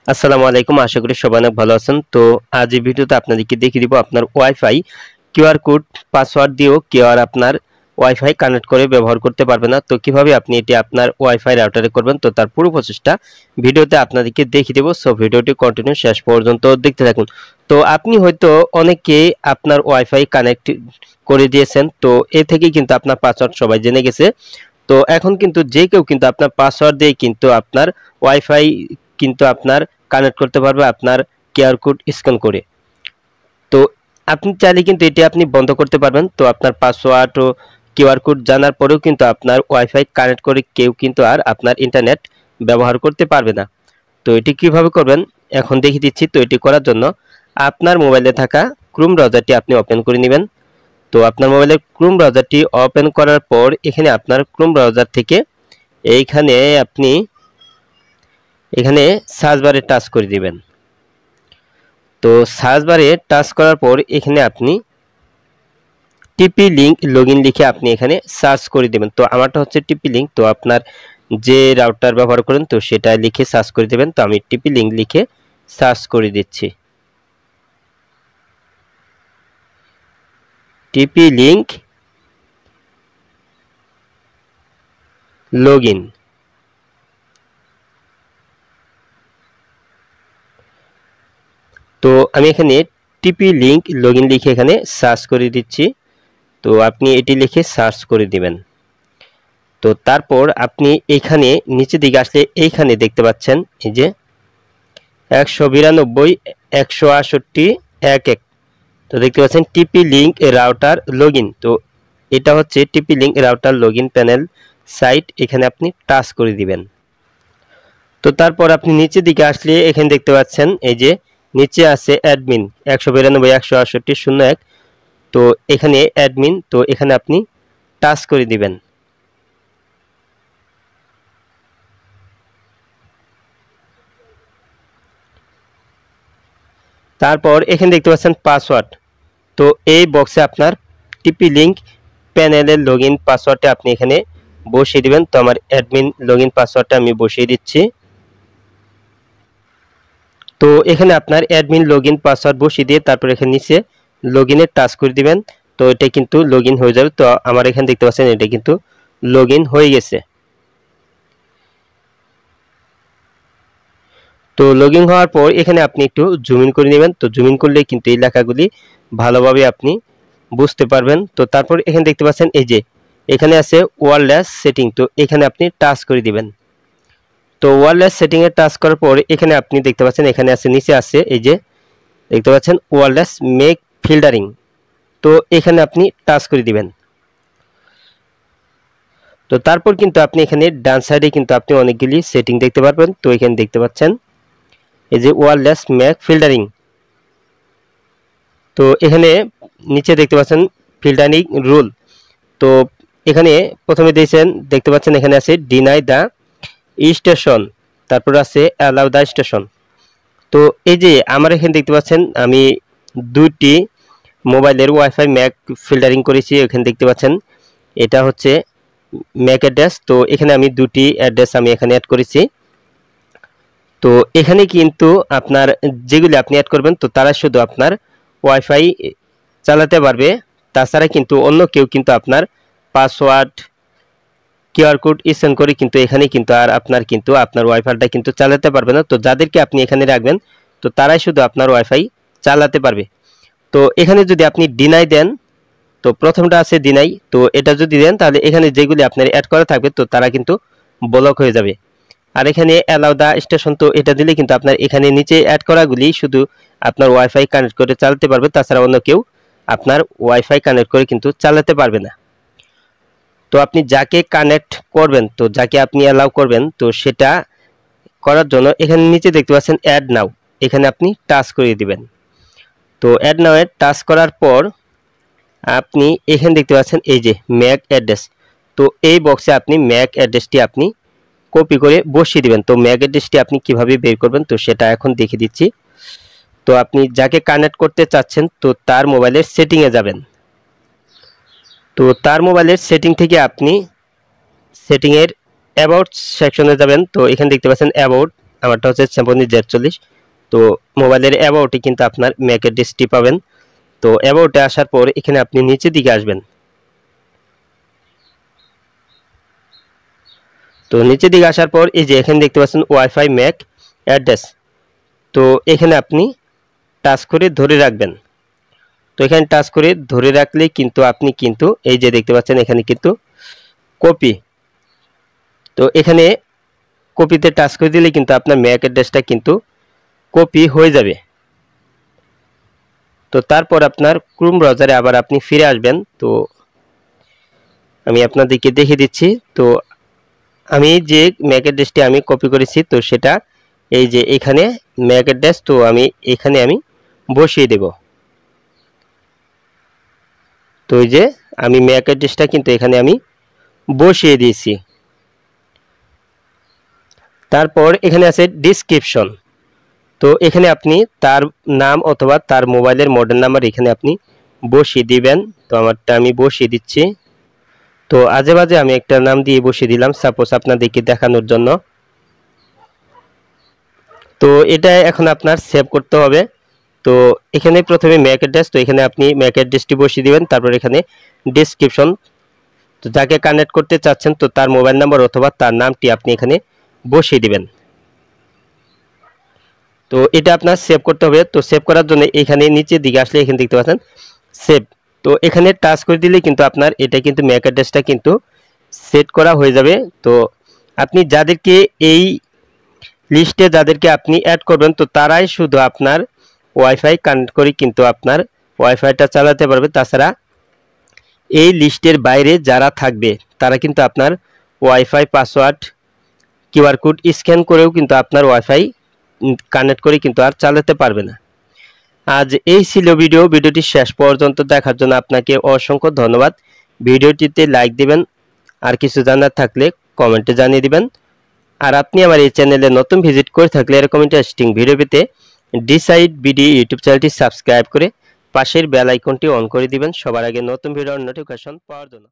আসসালামু আলাইকুম, আশা করি সবাই অনেক ভালো আছেন। তো আজ এই ভিডিওতে আপনাদেরকে দেখিয়ে দিব আপনার ওয়াইফাই কিউআর কোড পাসওয়ার্ড দিয়েও কেউ আর আপনার ওয়াইফাই কানেক্ট করে ব্যবহার করতে পারবে না। তো কিভাবে আপনি এটি আপনার ওয়াইফাই রাউটারে করবেন, তো তার পুরো প্রসেসটা ভিডিওতে আপনাদেরকে দেখিয়ে দেব। সো ভিডিওটি কন্টিনিউ শেষ পর্যন্ত দেখতে থাকুন। তো আপনি হয়তো অনেকেই আপনার ওয়াইফাই কানেক্ট করে দিয়েছেন, তো এ থেকেই কিন্তু আপনার পাসওয়ার্ড সবাই জেনে গেছে। তো এখন কিন্তু যে কেউ কিন্তু আপনার পাসওয়ার্ড দিয়ে কিন্তু আপনার ওয়াইফাই কিন্তু আপনার কানেক্ট করতে পারবে আপনার কিউআর কোড স্ক্যান করে। তো আপনি চাইলে কিন্তু এটি আপনি বন্ধ করতে পারবেন। তো আপনার পাসওয়ার্ড ও কিউআর কোড জানার পরেও কিন্তু আপনার ওয়াইফাই কানেক্ট করে কেউ কিন্তু আর আপনার ইন্টারনেট ব্যবহার করতে পারবে না। তো এটি কিভাবে করবেন এখন দেখিয়ে দিচ্ছি। তো এটি করার জন্য আপনার মোবাইলে থাকা ক্রোম ব্রাউজারটি আপনি ওপেন করে নেবেন। তো আপনার মোবাইলের ক্রোম ব্রাউজারটি ওপেন করার পর এখানে আপনার ক্রোম ব্রাউজার থেকে এইখানে আপনি এখানে সার্চ বারে টাচ করে দিবেন। তো সার্চ বারে টাচ করার পর এখানে আপনি টিপি লিংক লগইন লিখে আপনি এখানে সার্চ করে দিবেন। তো আমারটা হচ্ছে টিপি লিংক, তো আপনার যে রাউটার ব্যবহার করেন তো সেটা লিখে সার্চ করে দিবেন। তো আমি টিপি লিংক লিখে সার্চ করে দিচ্ছি। টিপি লিংক লগইন। তো আমি এখানে টিপি লিংক লগইন লিখে এখানে সার্চ করে দিচ্ছি। তো আপনি এটি লিখে সার্চ করে দিবেন। তো তারপর আপনি এখানে নিচের দিকে আসলে এইখানে দেখতে পাচ্ছেন এই যে 192.168.11। তো দেখতে পাচ্ছেন টিপি লিংক রাউটার লগইন। তো এটা হচ্ছে TP link router login panel site, এখানে আপনি টাচ করে দিবেন। তো তারপর আপনি নিচের দিকে আসলে এখানে দেখতে পাচ্ছেন এই যে নিচে আছে অ্যাডমিন 192.168.01। তো এখানে অ্যাডমিন, তো এখানে আপনি টাচ করে দিবেন। তারপর এখানে দেখতে পাচ্ছেন পাসওয়ার্ড। তো এই বক্সে আপনার টিপি লিংক প্যানেলের লগইন পাসওয়ার্ডটা আপনি এখানে বসিয়ে দিবেন। তো আমার অ্যাডমিন লগইন পাসওয়ার্ডটা আমি বসিয়ে দিচ্ছি। তো এখানে আপনার অ্যাডমিন লগইন পাসওয়ার্ড বসিয়ে দিয়ে তারপর এখানে নিচে লগইনে টাচ করে দিবেন। তো এটা কিন্তু লগইন হয়ে যাবে। তো আমার এখানে দেখতে পাচ্ছেন এটা কিন্তু লগইন হয়ে গেছে। তো লগইন হওয়ার পর এখানে আপনি একটু জুম ইন করে নেবেন। তো জুম ইন করলে কিন্তু এই লেখাগুলি ভালোভাবে আপনি বুঝতে পারবেন। তো তারপর এখানে দেখতে পাচ্ছেন এই যে এখানে আছে ওয়্যারলেস সেটিং। তো এখানে আপনি টাচ করে দিবেন। তো ওয়্যারলেস সেটিং এ টাচ করার পর এখানে আপনি দেখতে পাচ্ছেন এখানে আছে নিচে আছে এই যে দেখতে পাচ্ছেন ওয়্যারলেস মেক ফিল্টারিং। তো এখানে আপনি টাচ করে দিবেন। তো তারপর কিন্তু আপনি এখানে ডান সাইডে কিন্তু আপনি অনেকগুলি সেটিং দেখতে পারবেন। তো এখানে দেখতে পাচ্ছেন এই যে ওয়্যারলেস মেক ফিল্টারিং। তো এখানে নিচে দেখতে পাচ্ছেন ফিল্টারিং রুল। তো এখানে প্রথমে দেখতে পাচ্ছেন এখানে আছে ডিনাই দ্য স্টেশন, তারপর আছে অ্যালাউ দ্য স্টেশন। তো এই যে আমার এখানে দেখতে পাচ্ছেন আমি দুটি মোবাইলের ওয়াইফাই ম্যাক ফিল্টারিং করেছি। এখানে দেখতে পাচ্ছেন এটা হচ্ছে ম্যাক অ্যাড্রেস। তো এখানে আমি দুটি অ্যাড্রেস আমি এখানে অ্যাড করেছি। তো এখানে কিন্তু আপনার যেগুলি আপনি অ্যাড করবেন তো তারা শুধু আপনার ওয়াইফাই চালাতে পারবে, তাছাড়া কিন্তু অন্য কেউ কিন্তু আপনার পাসওয়ার্ড কিউআর কোড স্ক্যান করে কিন্তু এখানে কিন্তু আর আপনার ওয়াইফাইটা কিন্তু চালাতে পারবে না। তো যাদেরকে আপনি এখানে রাখবেন তো তারাই শুধু আপনার ওয়াইফাই চালাতে পারবে। তো এখানে যদি আপনি ডিনাই দেন, তো প্রথমটা আছে ডিনাই, তো এটা যদি দেন তাহলে এখানে যেগুলি আপনার অ্যাড করা থাকবে তো তারা কিন্তু ব্লক হয়ে যাবে। আর এখানে অ্যালাউ দা স্টেশন, তো এটা দিলে কিন্তু আপনার এখানে নিচে অ্যাড করাগুলি শুধু আপনার ওয়াইফাই কানেক্ট করে চালাতে পারবে, তাছাড়া অন্য কেউ আপনার ওয়াইফাই কানেক্ট করে কিন্তু চালাতে পারবে না। তো আপনি যাকে কানেক্ট করবেন, তো যাকে আপনি অ্যালাউ করবেন, তো সেটা করার জন্য এখানে নিচে দেখতে পাচ্ছেন অ্যাড নাও, এখানে আপনি টাচ করে দিবেন। তো অ্যাড নাও এ টাচ করার পর আপনি এখানে দেখতে পাচ্ছেন এই যে ম্যাক অ্যাড্রেস। তো এই বক্সে আপনি ম্যাক অ্যাড্রেসটি আপনি কপি করে বসিয়ে দিবেন। তো ম্যাক অ্যাড্রেসটি আপনি কিভাবে বের করবেন তো সেটা এখন দেখিয়ে দিচ্ছি। তো আপনি যাকে কানেক্ট করতে চাচ্ছেন তো তার মোবাইলের সেটিংয়ে যাবেন। তো তার মোবাইলের সেটিং থেকে আপনি সেটিংয়ের অ্যাবাউট সেকশনে যাবেন। তো এখানে দেখতে পাচ্ছেন অ্যাবাউট, আমারটা হচ্ছে স্যামসাং Z40। তো মোবাইলের অ্যাবাউটে কিন্তু আপনার ম্যাক অ্যাড্রেসটি পাবেন। তো অ্যাবাউটে আসার পর এখানে আপনি নিচের দিকে আসবেন। তো নিচের দিকে আসার পর এই যে এখানে দেখতে পাচ্ছেন ওয়াইফাই ম্যাক অ্যাড্রেস। তো এখানে আপনি টাচ করে ধরে রাখবেন। তো এখানে টাচ করে ধরে রাখলেই কিন্তু আপনি কিন্তু এই যে দেখতে পাচ্ছেন এখানে কিন্তু কপি। তো এখানে কপিতে টাচ করে দিলে কিন্তু আপনার ম্যাক অ্যাড্রেসটা কিন্তু কপি হয়ে যাবে। তো তারপর আপনার ক্রোম ব্রাউজারে আবার আপনি ফিরে আসবেন। তো আমি আপনাদেরকে দেখিয়ে দিচ্ছি। তো আমি যে ম্যাক অ্যাড্রেসটি আমি কপি করেছি তো সেটা এই যে এখানে ম্যাক অ্যাড্রেস, তো আমি এখানে আমি বসিয়ে দেব। তো এই যে আমি ম্যাক অ্যাড্রেসটা কিন্তু এখানে আমি বসিয়ে দিয়েছি। তারপর এখানে আছে ডেসক্রিপশন। তো এখানে আপনি তার নাম অথবা তার মোবাইলের মডেল নাম্বার এখানে আপনি বসিয়ে দিবেন। তো আমারটা আমি বসিয়ে দিচ্ছি। তো আজে বাজে আমি একটা নাম দিয়ে বসিয়ে দিলাম, সাপোজ আপনাদেরকে দেখানোর জন্য। তো এটা এখন আপনার সেভ করতে হবে। তো এখানে প্রথমে ম্যাক অ্যাড্রেস, তো এখানে আপনি ম্যাক অ্যাড্রেসটি বসিয়ে দিবেন। তারপর এখানে ডেসক্রিপশন, তো যাকে কানেক্ট করতে চাচ্ছেন তো তার মোবাইল নাম্বার অথবা তার নামটি আপনি এখানে বসিয়ে দিবেন। তো এটা আপনার সেভ করতে হবে। তো সেভ করার জন্য এখানে নিচের দিকে আসলে এখানে দেখতে পাচ্ছেন সেভ। তো এখানে টাচ করে দিলে কিন্তু আপনার এটা কিন্তু ম্যাক অ্যাড্রেসটা কিন্তু সেট করা হয়ে যাবে। তো আপনি যাদেরকে এই লিস্টে যাদেরকে আপনি অ্যাড করবেন তো তারাই শুধু আপনার ওয়াইফাই কানেক্ট করে কিন্তু আপনার ওয়াইফাইটা চালাতে পারবে। তাছাড়া এই লিস্টের বাইরে যারা থাকবে তারা কিন্তু আপনার wifi password QR code scan করেও কিন্তু আপনার ওয়াইফাই কানেক্ট করে কিন্তু আর চালাতে পারবে না। আজ এই ছিল ভিডিওটি শেষ পর্যন্ত দেখার জন্য আপনাকে অসংখ্য ধন্যবাদ। ভিডিওটিতে লাইক দিবেন, আর কিছু জানার থাকলে কমেন্টে জানিয়ে দিবেন। আর আপনি আমার এই চ্যানেলে নতুন ভিজিট করে থাকলে এরকম ইন্টারেস্টিং ভিডিও পেতে ডিসাইড বিডি ইউটিউব চ্যানেলটি সাবস্ক্রাইব করে পাশের বেল আইকনটি অন করে দিবেন সবার আগে নতুন ভিডিওর নোটিফিকেশন পাওয়ার জন্য।